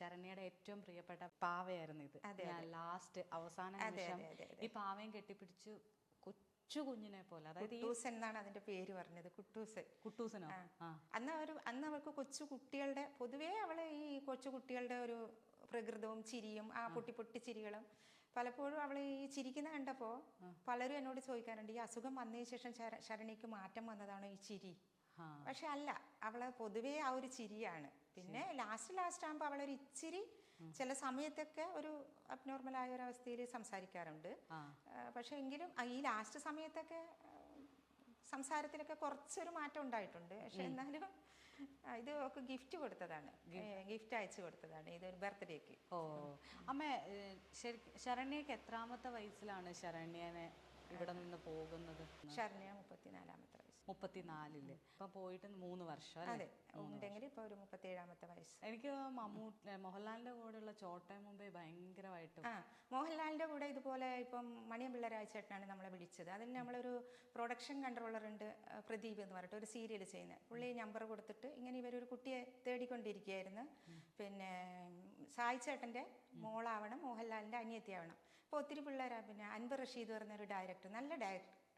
ശരണ്യയുടെ ഏറ്റവും പ്രിയപ്പെട്ട പാവയായിരുന്നു ഇത്. ഞാൻ ലാസ്റ്റ് അവസാന നിമിഷം ഈ പാവയും കെട്ടിപ്പിടിച്ചു കൊച്ചു കുഞ്ഞിനെ പോലെ, അതായത് എന്നാണ് അതിന്റെ പേര് പറഞ്ഞത്, കുട്ടൂസനോ. അന്ന് അവർക്ക് കൊച്ചു കുട്ടികളുടെ, പൊതുവേ അവള് ഈ കൊച്ചു കുട്ടികളുടെ ഒരു പ്രകൃതവും ചിരിയും ആ പൊട്ടി പൊട്ടി ചിരികളും പലപ്പോഴും അവള് ഈ ചിരിക്കുന്ന കണ്ടപ്പോൾ പലരും എന്നോട് ചോദിക്കാറുണ്ട്, ഈ അസുഖം വന്നതിന് ശേഷം ശരണ്യക്ക് മാറ്റം വന്നതാണോ ഈ ചിരി? പക്ഷെ അല്ല, അവള് പൊതുവേ ആ ഒരു ചിരിയാണ്. പിന്നെ ലാസ്റ്റ് ആകുമ്പോൾ അവളൊരു ഇച്ചിരി ചില സമയത്തൊക്കെ ഒരു അബ്നോർമലായ ഒരു അവസ്ഥയിൽ സംസാരിക്കാറുണ്ട്. പക്ഷെ എങ്കിലും ഈ ലാസ്റ്റ് സമയത്തൊക്കെ സംസാരത്തിലൊക്കെ കുറച്ചൊരു മാറ്റം ഉണ്ടായിട്ടുണ്ട്. പക്ഷെ എന്നാലും ഇത് ഒക്കെ ഗിഫ്റ്റ് കൊടുത്തതാണ്, ഗിഫ്റ്റ് അയച്ചു കൊടുത്തതാണ്, ഇതൊരു ബർത്ത്ഡേക്ക്. അമ്മ ശരണ്യക്ക് എത്രാമത്തെ വയസ്സിലാണ് ശരണ്യനെ ഇവിടെ നിന്ന് പോകുന്നത്? ശരണ്യ 34-ാമത്തെ വയസ്സ്. 34 ഇപ്പൊ പോയിട്ട് 3 വർഷം. അതെ, ഉണ്ടെങ്കിൽ ഇപ്പൊ ഒരു 37-ാമത്തെ വയസ്സ്. എനിക്ക് മോഹൻലാലിന്റെ കൂടെയുള്ള ചോട്ടയും മുമ്പേ ഭയങ്കരമായിട്ട്. മോഹൻലാലിന്റെ കൂടെ ഇതുപോലെ ഇപ്പം മണിയമ്പിള്ള രാജേട്ടനാണ് നമ്മളെ വിളിച്ചത്. അതിന് നമ്മളൊരു പ്രൊഡക്ഷൻ കൺട്രോളർ ഉണ്ട്, പ്രദീപ് എന്ന് പറഞ്ഞിട്ട്, ഒരു സീരിയൽ ചെയ്യുന്നത്. പുള്ളി നമ്പർ കൊടുത്തിട്ട് ഇങ്ങനെ ഇവരൊരു കുട്ടിയെ തേടിക്കൊണ്ടിരിക്കുകയായിരുന്നു. പിന്നെ സായി ചേട്ടന്റെ മോളാവണം, മോഹൻലാലിന്റെ അനിയത്തിയാവണം. അപ്പോൾ ഒത്തിരി പിള്ളേരാ. പിന്നെ അൻവർ റഷീദ് പറഞ്ഞൊരു ഡയറക്ടർ, നല്ല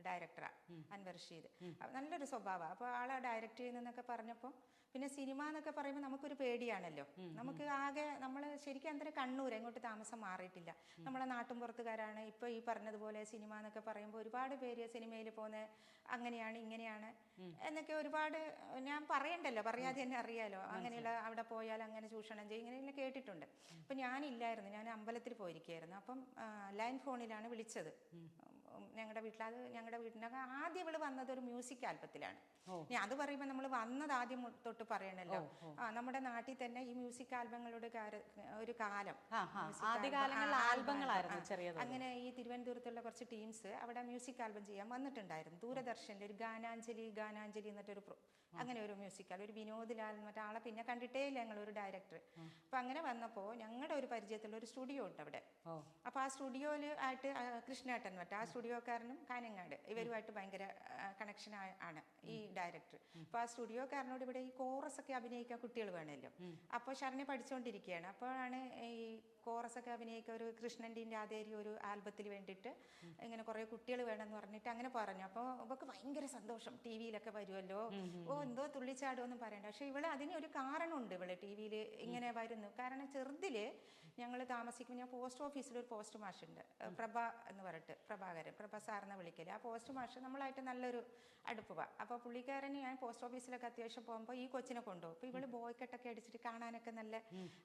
ഡയറക്ടറാണ് അൻവർ റഷീദ്, നല്ലൊരു സ്വഭാവമാണ്. അപ്പോൾ ആളെ ഡയറക്റ്റ് ചെയ്യുന്നതെന്നൊക്കെ പറഞ്ഞപ്പോൾ, പിന്നെ സിനിമ എന്നൊക്കെ പറയുമ്പോൾ നമുക്കൊരു പേടിയാണല്ലോ. നമുക്ക് ആകെ, നമ്മൾ ശരിക്കും അന്തരം കണ്ണൂർ, എങ്ങോട്ട് താമസം മാറിയിട്ടില്ല, നമ്മളെ നാട്ടുംപുറത്തുകാരാണ്. ഇപ്പോൾ ഈ പറഞ്ഞതുപോലെ സിനിമ എന്നൊക്കെ പറയുമ്പോൾ ഒരുപാട് പേര് സിനിമയിൽ പോകുന്നത് അങ്ങനെയാണ് ഇങ്ങനെയാണ് എന്നൊക്കെ ഒരുപാട്, ഞാൻ പറയണ്ടല്ലോ, പറയാതെ തന്നെ അറിയാലോ, അങ്ങനെയുള്ള അവിടെ പോയാൽ അങ്ങനെ ചൂഷണം ചെയ്യും ഇങ്ങനെയെല്ലാം കേട്ടിട്ടുണ്ട്. അപ്പം ഞാനില്ലായിരുന്നു, ഞാൻ അമ്പലത്തിൽ പോയിരിക്കുകയായിരുന്നു. അപ്പം ലൈൻ ഫോണിലാണ് വിളിച്ചത് ഞങ്ങളുടെ വീട്ടിൽ. അത് ഞങ്ങളുടെ വീട്ടിനൊക്കെ ആദ്യം ഇവള് വന്നത് ഒരു മ്യൂസിക് ആൽബത്തിലാണ്. ഞാൻ അത് പറയുമ്പോൾ നമ്മൾ വന്നത് ആദ്യം തൊട്ട് പറയണല്ലോ. നമ്മുടെ നാട്ടിൽ തന്നെ ഈ മ്യൂസിക് ആൽബങ്ങളുടെ ഒരു കാലം, അങ്ങനെ ഈ തിരുവനന്തപുരത്തുള്ള കുറച്ച് ടീംസ് അവിടെ മ്യൂസിക് ആൽബം ചെയ്യാൻ വന്നിട്ടുണ്ടായിരുന്നു. ദൂരദർശനിൽ ഒരു ഗാനാഞ്ജലി എന്നിട്ടൊരു അങ്ങനെ ഒരു മ്യൂസിക് ആൽബം, ഒരു വിനോദ് ലാൽ എന്നിട്ട് ആളെ പിന്നെ കണ്ടിട്ടേ ഇല്ല ഞങ്ങളൊരു ഡയറക്ടർ. അപ്പൊ അങ്ങനെ വന്നപ്പോൾ ഞങ്ങളുടെ ഒരു പരിചയത്തിലുള്ള ഒരു സ്റ്റുഡിയോ ഉണ്ട് അവിടെ. അപ്പൊ ആ സ്റ്റുഡിയോയിൽ ആയിട്ട് കൃഷ്ണേട്ടൻ മറ്റേ ആ സ്റ്റുഡിയോക്കാരനും കാനങ്ങാട്, ഇവരുമായിട്ട് ഭയങ്കര കണക്ഷൻ ആണ് ഈ ഡയറക്ടർ. അപ്പൊ ആ സ്റ്റുഡിയോക്കാരനോട് ഇവിടെ ഈ കോറസ് ഒക്കെ അഭിനയിക്കാൻ കുട്ടികൾ വേണമല്ലോ. അപ്പോൾ ശരണ്യ പഠിച്ചുകൊണ്ടിരിക്കുകയാണ്. അപ്പോഴാണ് ഈ കോറസ് ഒക്കെ അഭിനയിക്കുക, ഒരു കൃഷ്ണൻ്റെ അതേരി ഒരു ആൽബത്തിൽ വേണ്ടിയിട്ട് ഇങ്ങനെ കുറേ കുട്ടികൾ വേണമെന്ന് പറഞ്ഞിട്ട് അങ്ങനെ പറഞ്ഞു. അപ്പോൾ അവൾക്ക് ഭയങ്കര സന്തോഷം, ടി വിയിലൊക്കെ വരുമല്ലോ, എന്തോ തുള്ളിച്ചാടുമെന്നും പറയണ്ട. പക്ഷെ ഇവള് അതിന് ഒരു കാരണമുണ്ട്, ഇവള് ടി വിയിൽ ഇങ്ങനെ വരുന്നു. കാരണം ചെറുതില് ഞങ്ങൾ താമസിക്കുമ്പോൾ, ഞാൻ പോസ്റ്റ് ഓഫീസിൽ ഒരു പോസ്റ്റ് മാഷുണ്ട്, പ്രഭ എന്ന് പറഞ്ഞിട്ട്, പ്രഭ സാറിനെ വിളിക്കല്. ആ പോസ്റ്റ് മാഷ് നമ്മളായിട്ട് നല്ലൊരു അടുപ്പുക. അപ്പോൾ പുള്ളിക്കാരന് ഞാൻ പോസ്റ്റ് ഓഫീസിലൊക്കെ അത്യാവശ്യം പോകുമ്പോൾ ഈ കൊച്ചിനെ കൊണ്ടുപോകും. അപ്പോൾ ഇവള് ബോയ്ക്കെട്ടൊക്കെ അടിച്ചിട്ട് കാണാനൊക്കെ നല്ല.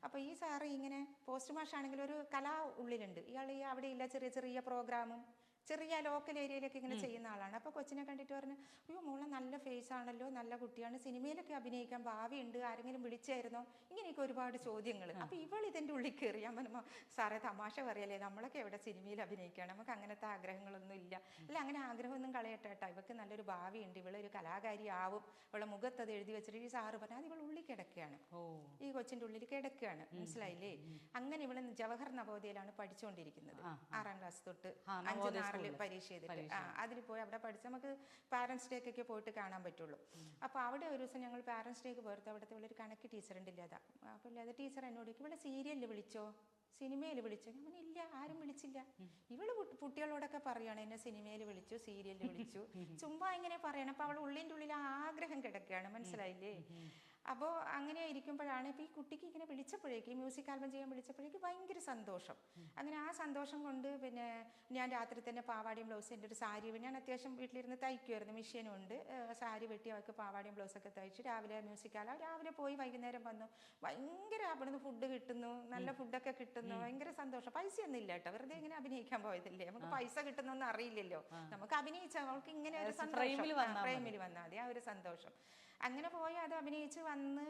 അപ്പോൾ ഈ സാറ് ഇങ്ങനെ പോസ്റ്റ് മാഷ് ആണെങ്കിൽ ഒരു കലാ ഉള്ളിലുണ്ട്, ഇയാൾ ഈ അവിടെ ഇല്ല, ചെറിയ ചെറിയ പ്രോഗ്രാമും ചെറിയ ലോക്കൽ ഏരിയയിലൊക്കെ ഇങ്ങനെ ചെയ്യുന്ന ആളാണ്. അപ്പോൾ കൊച്ചിനെ കണ്ടിട്ട് പറഞ്ഞു, അയ്യോ മോളെ നല്ല ഫേസ് ആണല്ലോ, നല്ല കുട്ടിയാണ്, സിനിമയിലൊക്കെ അഭിനയിക്കാൻ ഭാവിയുണ്ട്, ആരെങ്കിലും വിളിച്ചായിരുന്നോ, ഇങ്ങനെയൊക്കെ ഒരുപാട് ചോദ്യങ്ങൾ. അപ്പോൾ ഇവൾ ഇതിൻ്റെ ഉള്ളിൽ കയറി. ഞാൻ പറഞ്ഞു, സാറേ തമാശ പറയല്ലേ, നമ്മളൊക്കെ എവിടെ സിനിമയിൽ അഭിനയിക്കുകയാണ്, നമുക്ക് അങ്ങനത്തെ ആഗ്രഹങ്ങളൊന്നും ഇല്ല. അല്ല, അങ്ങനെ ആഗ്രഹമൊന്നും കളയട്ടെ കേട്ടോ, ഇവൾക്ക് നല്ലൊരു ഭാവിയുണ്ട്, ഇവളൊരു കലാകാരി ആവും, ഇവളെ മുഖത്ത് അത് എഴുതി വെച്ചിട്ട് ഈ സാറ് പറഞ്ഞു, അത് ഇവൾ ഉള്ളിൽ കിടക്കുകയാണ്, ഈ കൊച്ചിൻ്റെ ഉള്ളിൽ കിടക്കുകയാണ്, മനസ്സിലായില്ലേ. അങ്ങനെ ഇവള് ജവഹർ നവോദയയിലാണ് പഠിച്ചുകൊണ്ടിരിക്കുന്നത്, 6ാം ക്ലാസ് തൊട്ട് 5-6 പരീക്ഷ ചെയ്തിട്ട്. അതിൽ പോയി അവിടെ പഠിച്ച് നമുക്ക് പാരൻസ് ഡേക്കൊക്കെ പോയിട്ട് കാണാൻ പറ്റുള്ളൂ. അപ്പോൾ അവിടെ ഒരു ദിവസം ഞങ്ങൾ പാരൻസ് ഡേക്ക് പോയിട്ട്, അവിടുത്തെ ഇവിടെ ഒരു കണക്ക് ടീച്ചർ ഉണ്ട് ഇല്ലാതാ. അപ്പോൾ ഇല്ലാതെ ടീച്ചർ എന്നോട് ഇവിടെ സീരിയലിൽ വിളിച്ചോ, സിനിമയിൽ വിളിച്ചോ? ഞാൻ പറഞ്ഞു ഇല്ല, ആരും വിളിച്ചില്ല. ഇവള് കുട്ടികളോടൊക്കെ പറയാണ് എന്നെ സിനിമയിൽ വിളിച്ചു, സീരിയലിൽ വിളിച്ചു, ചുമ്മാ ഇങ്ങനെ പറയണം. അപ്പോൾ അവൾ ഉള്ളിൻ്റെ ഉള്ളിൽ ആഗ്രഹം കിടക്കുകയാണ്, മനസ്സിലായില്ലേ. അപ്പോൾ അങ്ങനെ ഇരിക്കുമ്പോഴാണ് ഇപ്പോൾ ഈ കുട്ടിക്ക് ഇങ്ങനെ വിളിച്ചപ്പോഴേക്ക്, മ്യൂസിക് ആൽബം ചെയ്യാൻ വിളിച്ചപ്പോഴേക്ക് ഭയങ്കര സന്തോഷം. അങ്ങനെ ആ സന്തോഷം കൊണ്ട് പിന്നെ ഞാൻ രാത്രി തന്നെ പാവാടിയും ബ്ലൗസ്, എൻ്റെ ഒരു സാരി, ഞാൻ അത്യാവശ്യം വീട്ടിലിരുന്ന് തയ്ക്കുമായിരുന്നു, മെഷീനും ഉണ്ട്, സാരി വെട്ടി അവർക്ക് പാവാടിയും ബ്ലൗസൊക്കെ തയ്ച്ചു രാവിലെ മ്യൂസിക് ആൽബം, രാവിലെ പോയി വൈകുന്നേരം വന്നു. ഭയങ്കര അവിടുന്ന് ഫുഡ് കിട്ടുന്നു, നല്ല ഫുഡൊക്കെ കിട്ടുന്നു, ഭയങ്കര സന്തോഷം. പൈസയൊന്നും ഇല്ല കേട്ടോ, വെറുതെ ഇങ്ങനെ അഭിനയിക്കാൻ പോയതല്ലേ, നമുക്ക് പൈസ കിട്ടുന്നൊന്നും അറിയില്ലല്ലോ, നമുക്ക് അഭിനയിച്ചാൽ അവൾക്ക് ഇങ്ങനെ ഒരു സന്തോഷം, ഫ്രെയിമിൽ വന്നാൽ മതി, ആ ഒരു സന്തോഷം. അങ്ങനെ പോയി അത് അഭിനയിച്ച് വന്ന്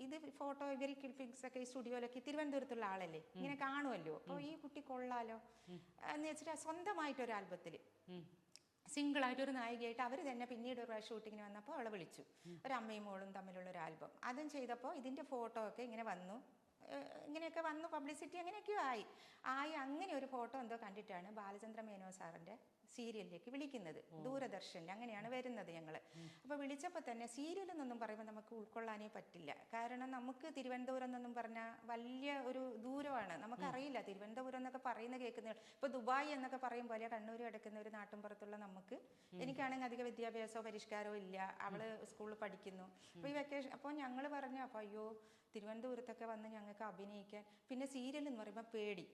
ഇത് ഫോട്ടോ ഇവർ ക്ലിപ്പിങ്സ് ഒക്കെ ഈ സ്റ്റുഡിയോയിലൊക്കെ തിരുവനന്തപുരത്തുള്ള ആളല്ലേ, ഇങ്ങനെ കാണുമല്ലോ. അപ്പോൾ ഈ കുട്ടി കൊള്ളാലോ എന്ന് വെച്ചിട്ട് സ്വന്തമായിട്ടൊരു ആൽബത്തിൽ സിംഗിളായിട്ട് ഒരു നായികയായിട്ട് അവർ തന്നെ പിന്നീട് ഒരു ഷൂട്ടിങ്ങിന് വന്നപ്പോൾ അവളെ വിളിച്ചു, ഒരു അമ്മയും മോളും തമ്മിലുള്ള ഒരു ആൽബം. അതും ചെയ്തപ്പോൾ ഇതിൻ്റെ ഫോട്ടോ ഒക്കെ ഇങ്ങനെ വന്നു, ഇങ്ങനെയൊക്കെ വന്നു, പബ്ലിസിറ്റി അങ്ങനെയൊക്കെയോ ആയി. അങ്ങനെ ഒരു ഫോട്ടോ എന്തോ കണ്ടിട്ടാണ് ബാലചന്ദ്ര മേനോൻ സാറിൻ്റെ സീരിയലിലേക്ക് വിളിക്കുന്നത്. ദൂരദർശനിൽ അങ്ങനെയാണ് വരുന്നത് ഞങ്ങൾ. അപ്പോൾ വിളിച്ചപ്പോൾ തന്നെ സീരിയൽ എന്നൊന്നും പറയുമ്പോൾ നമുക്ക് ഉൾക്കൊള്ളാനേ പറ്റില്ല. കാരണം നമുക്ക് തിരുവനന്തപുരം എന്നൊന്നും പറഞ്ഞാൽ വലിയ ഒരു ദൂരമാണ്. നമുക്കറിയില്ല തിരുവനന്തപുരം എന്നൊക്കെ പറയുന്ന കേൾക്കുന്നത്. ഇപ്പോൾ ദുബായ് എന്നൊക്കെ പറയും പോലെ കണ്ണൂർ കിടക്കുന്ന ഒരു നാട്ടിൻപുറത്തുള്ള നമുക്ക്, എനിക്കാണെങ്കിൽ അധിക വിദ്യാഭ്യാസമോ പരിഷ്കാരമോ ഇല്ല. അവള് സ്കൂളിൽ പഠിക്കുന്നു. അപ്പോൾ ഈ വെക്കേഷൻ അപ്പോൾ ഞങ്ങൾ പറഞ്ഞു അപ്പോൾ അയ്യോ തിരുവനന്തപുരത്തൊക്കെ വന്ന് ഞങ്ങൾക്ക് അഭിനയിക്കാൻ. പിന്നെ സീരിയൽ എന്ന് പറയുമ്പോൾ പേടി.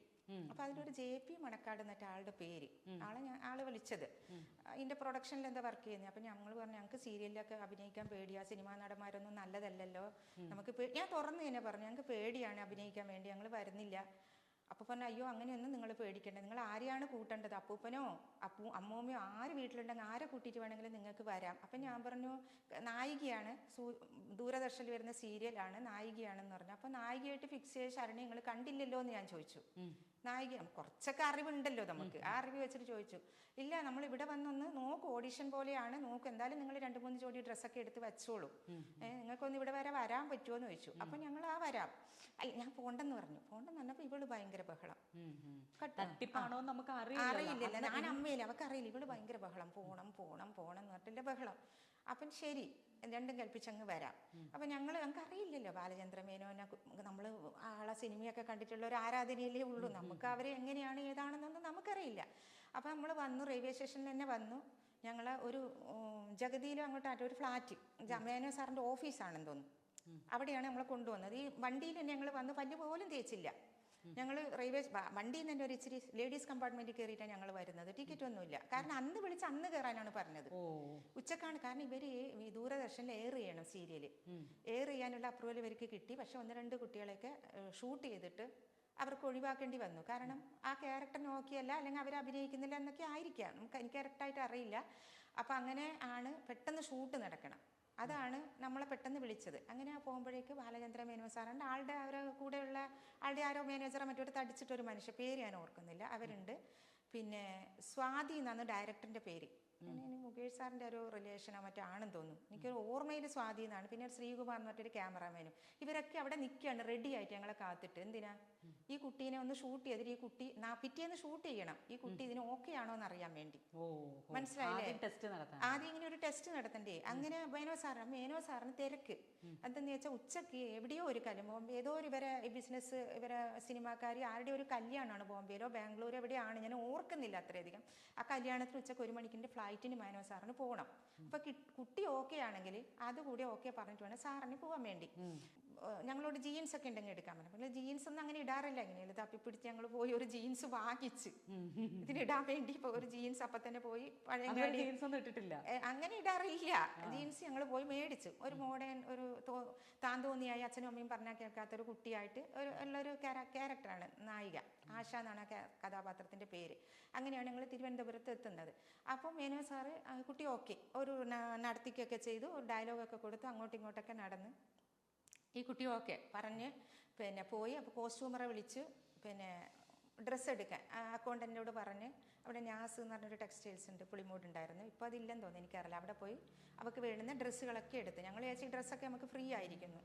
അപ്പൊ അതിലൊരു JP മണക്കാട് എന്നിട്ട് ആളുടെ പേര്, ആള് വിളിച്ചത് ഇതിന്റെ പ്രൊഡക്ഷനിൽ എന്താ വർക്ക് ചെയ്യുന്നത്. അപ്പൊ ഞങ്ങൾ പറഞ്ഞു ഞങ്ങൾക്ക് സീരിയലിലൊക്കെ അഭിനയിക്കാൻ പേടിയാ, സിനിമാ നടന്മാരൊന്നും നല്ലതല്ലല്ലോ, നമുക്ക് ഞാൻ തുറന്നു തന്നെ പറഞ്ഞു ഞങ്ങൾക്ക് പേടിയാണ് അഭിനയിക്കാൻ വേണ്ടി, ഞങ്ങൾ വരുന്നില്ല. അപ്പൊ പറഞ്ഞു അയ്യോ അങ്ങനെയൊന്നും നിങ്ങൾ പേടിക്കണ്ട, നിങ്ങൾ ആരെയാണ് കൂട്ടേണ്ടത്, അപ്പൂപ്പനോ അമ്മൂമ്മയോ ആര് വീട്ടിലുണ്ടെങ്കിൽ ആരെ കൂട്ടിയിട്ട് വേണമെങ്കിലും നിങ്ങൾക്ക് വരാം. അപ്പൊ ഞാൻ പറഞ്ഞു നായികയാണ്, ദൂരദർശനിൽ വരുന്ന സീരിയലാണ്, നായികയാണെന്ന് പറഞ്ഞു. അപ്പൊ നായികയായിട്ട് ഫിക്സ് ചെയ്ത ശരണി നിങ്ങൾ കണ്ടില്ലല്ലോ എന്ന് ഞാൻ ചോദിച്ചു. നായിക കുറച്ചൊക്കെ അറിവുണ്ടല്ലോ നമുക്ക്, ആ അറിവ് വെച്ചിട്ട് ചോദിച്ചു. ഇല്ല നമ്മൾ ഇവിടെ വന്നൊന്ന് നോക്ക്, ഓഡിഷൻ പോലെയാണ്, നോക്ക് എന്തായാലും നിങ്ങൾ 2-3 ജോഡി ഡ്രസ്സൊക്കെ എടുത്ത് വെച്ചോളൂ, നിങ്ങൾക്കൊന്ന് ഇവിടെ വരെ വരാൻ പറ്റുമോ എന്ന് ചോദിച്ചു. അപ്പൊ ഞങ്ങൾ വരാം. അല്ല ഞാൻ പോണ്ടെന്ന് പറഞ്ഞു. പോണ്ടെന്ന് പറഞ്ഞപ്പോൾ ഇവള് ഭയങ്കര ബഹളം. അറിയില്ലല്ലോ, ഞാൻ അമ്മയില്ല, അവർക്ക് അറിയില്ല. ഇവള് ഭയങ്കര ബഹളം, പോണം പോണം പോണം എന്ന് പറഞ്ഞിട്ടില്ല ബഹളം. അപ്പം ശരി രണ്ടും കൽപ്പിച്ചങ്ങ് വരാം. അപ്പം ഞങ്ങൾക്ക് അറിയില്ലല്ലോ ബാലചന്ദ്ര മേനോനെ, നമ്മൾ ആളെ സിനിമയൊക്കെ കണ്ടിട്ടുള്ള ഒരു ആരാധനയല്ലേ ഉള്ളൂ, നമുക്ക് അവരെ എങ്ങനെയാണ് ഏതാണെന്നൊന്നും നമുക്കറിയില്ല. അപ്പം നമ്മൾ വന്നു, റെയിൽവേ സ്റ്റേഷനിൽ തന്നെ വന്നു. ഞങ്ങൾ ഒരു ജഗതിയിലും അങ്ങോട്ടായിട്ട് ഒരു ഫ്ലാറ്റ്, മേനോ സാറിൻ്റെ ഓഫീസാണെന്ന് തോന്നുന്നു, അവിടെയാണ് നമ്മളെ കൊണ്ടുവന്നത്. ഈ വണ്ടിയിൽ തന്നെ ഞങ്ങൾ വന്ന് പല്ല് പോലും തേച്ചില്ല. ഞങ്ങൾ റെയിൽവേ വണ്ടിയിൽ നിന്ന് തന്നെ ഒരു ഇച്ചിരി ലേഡീസ് കമ്പാർട്ട്മെന്റിൽ കയറിയിട്ടാണ് ഞങ്ങൾ വരുന്നത്. ടിക്കറ്റ് ഒന്നുമില്ല, കാരണം അന്ന് വിളിച്ച് അന്ന് കയറാനാണ് പറഞ്ഞത്. ഉച്ചക്കാണ്, കാരണം ഇവര് ദൂരദർശനിൽ എയർ ചെയ്യണം സീരിയല്, എയർ ചെയ്യാനുള്ള അപ്രൂവൽ ഇവർക്ക് കിട്ടി. പക്ഷെ 1-2 കുട്ടികളെയൊക്കെ ഷൂട്ട് ചെയ്തിട്ട് അവർക്ക് ഒഴിവാക്കേണ്ടി വന്നു. കാരണം ആ ക്യാരക്ടർ നോക്കിയല്ല, അല്ലെങ്കിൽ അവർ അഭിനയിക്കുന്നില്ല എന്നൊക്കെ ആയിരിക്കാം, എനിക്ക് കറക്റ്റായിട്ട് അറിയില്ല. അപ്പം അങ്ങനെ ആണ് പെട്ടെന്ന് ഷൂട്ട് നടക്കണം. അതാണ് നമ്മളെ പെട്ടെന്ന് വിളിച്ചത്. അങ്ങനെ പോകുമ്പോഴേക്ക് ബാലചന്ദ്ര മേനോ സാറുണ്ട്, ആളുടെ അവരെ കൂടെയുള്ള ആളുടെ ആരോ മാനേജറെ മറ്റൊരു തടിച്ചിട്ടൊരു മനുഷ്യ, പേര് ഞാൻ ഓർക്കുന്നില്ല, അവരുണ്ട്. പിന്നെ സ്വാതി എന്നാണ് ഡയറക്ടറിന്റെ പേര്. മുകേഷ് സാറിന്റെ ഒരു റിലേഷനോ മറ്റോ ആണെന്ന് തോന്നുന്നു, എനിക്കൊരു ഓർമ്മയിൽ സ്വാതി എന്നാണ്. പിന്നെ ശ്രീകുമാർ എന്ന് പറഞ്ഞൊരു ക്യാമറാമാനും. ഇവരൊക്കെ അവിടെ നിൽക്കുകയാണ് റെഡി ആയിട്ട് ഞങ്ങളെ കാത്തിട്ട്. എന്തിനാ ഈ കുട്ടീനെ ഒന്ന് ഷൂട്ട് ചെയ്തിട്ട് ഈ കുട്ടി പിറ്റേന്ന് ഷൂട്ട് ചെയ്യണം, ഈ കുട്ടി ഇതിന് ഓക്കെ ആണോ എന്ന് അറിയാൻ വേണ്ടി. മനസ്സിലായില്ലേ? ആദ്യം ഇങ്ങനെ ഒരു ടെസ്റ്റ് നടത്തണ്ടേ. അങ്ങനെ മേനോ സാറിന് തിരക്ക് എന്തെന്ന് വെച്ചാൽ ഉച്ചക്ക് എവിടെയോ ഒരു കല്യാണം, ഏതോ ഒരു ഇവരെ ബിസിനസ് ഇവരെ സിനിമാക്കാരി ആരുടെ ഒരു കല്യാണമാണ്, ബോംബെയിലോ ബാംഗ്ലൂരോ എവിടെയാണ്, ഞാൻ ഓർക്കുന്നില്ല അത്രയധികം. ആ കല്യാണത്തിന് ഉച്ചക്ക് 1 മണിക്കിന്റെ ഫ്ലൈറ്റിന് മേനോ സാറിന് പോകണം. അപ്പൊ കുട്ടി ഓക്കെ ആണെങ്കിൽ അതുകൂടി ഓക്കെ പറഞ്ഞിട്ട് വേണം സാറിന് പോകാൻ വേണ്ടി. ഞങ്ങളോട് ജീൻസ് ഒക്കെ ഉണ്ടെങ്കിൽ എടുക്കാൻ പറഞ്ഞു. ജീൻസ് ഒന്നും അങ്ങനെ ഇടാറില്ല, ഇങ്ങനെയല്ല തപ്പിപ്പിടിച്ച് ഞങ്ങൾ പോയി ഒരു ജീൻസ് വാങ്ങിച്ച് ഇതിനിടാൻ വേണ്ടി. ഇപ്പൊ ഒരു ജീൻസ് അപ്പൊ തന്നെ പോയി ഇട്ടിട്ടില്ല, അങ്ങനെ ഇടാറില്ല ജീൻസ്. ഞങ്ങൾ പോയി മേടിച്ചു. ഒരു മോഡേൺ ഒരു താൻ തോന്നിയായി അച്ഛനും അമ്മയും പറഞ്ഞാൽ കേൾക്കാത്തൊരു കുട്ടിയായിട്ട് ഉള്ളൊരു ക്യാരക്ടറാണ് നായിക. ആശ എന്നാണ് കഥാപാത്രത്തിന്റെ പേര്. അങ്ങനെയാണ് ഞങ്ങൾ തിരുവനന്തപുരത്ത് എത്തുന്നത്. അപ്പം മേനോ സാറ് കുട്ടി ഓക്കെ ഒരു നടത്തിക്കൊക്കെ ചെയ്തു, ഡയലോഗൊക്കെ കൊടുത്തു, അങ്ങോട്ടും ഇങ്ങോട്ടൊക്കെ നടന്ന് ഈ കുട്ടി ഓക്കെ പറഞ്ഞ് പിന്നെ പോയി. അപ്പോൾ കോസ്റ്റ്യൂമറെ വിളിച്ചു, പിന്നെ ഡ്രസ്സ് എടുക്കാൻ അക്കൗണ്ടന്റിനോട് പറഞ്ഞ് അവിടെ നാസ് എന്ന് പറഞ്ഞൊരു ടെക്സ്റ്റൈൽസ് ഉണ്ട്, പുളിമൂട് ഉണ്ടായിരുന്നു, ഇപ്പോൾ അതില്ലെന്ന് തോന്നുന്നു, എനിക്കറിയില്ല. അവിടെ പോയി അവർക്ക് വേണ്ടുന്ന ഡ്രസ്സുകളൊക്കെ എടുത്ത് ഞങ്ങൾ ചേച്ചി ഡ്രസ്സൊക്കെ നമുക്ക് ഫ്രീ ആയിരിക്കുന്നു.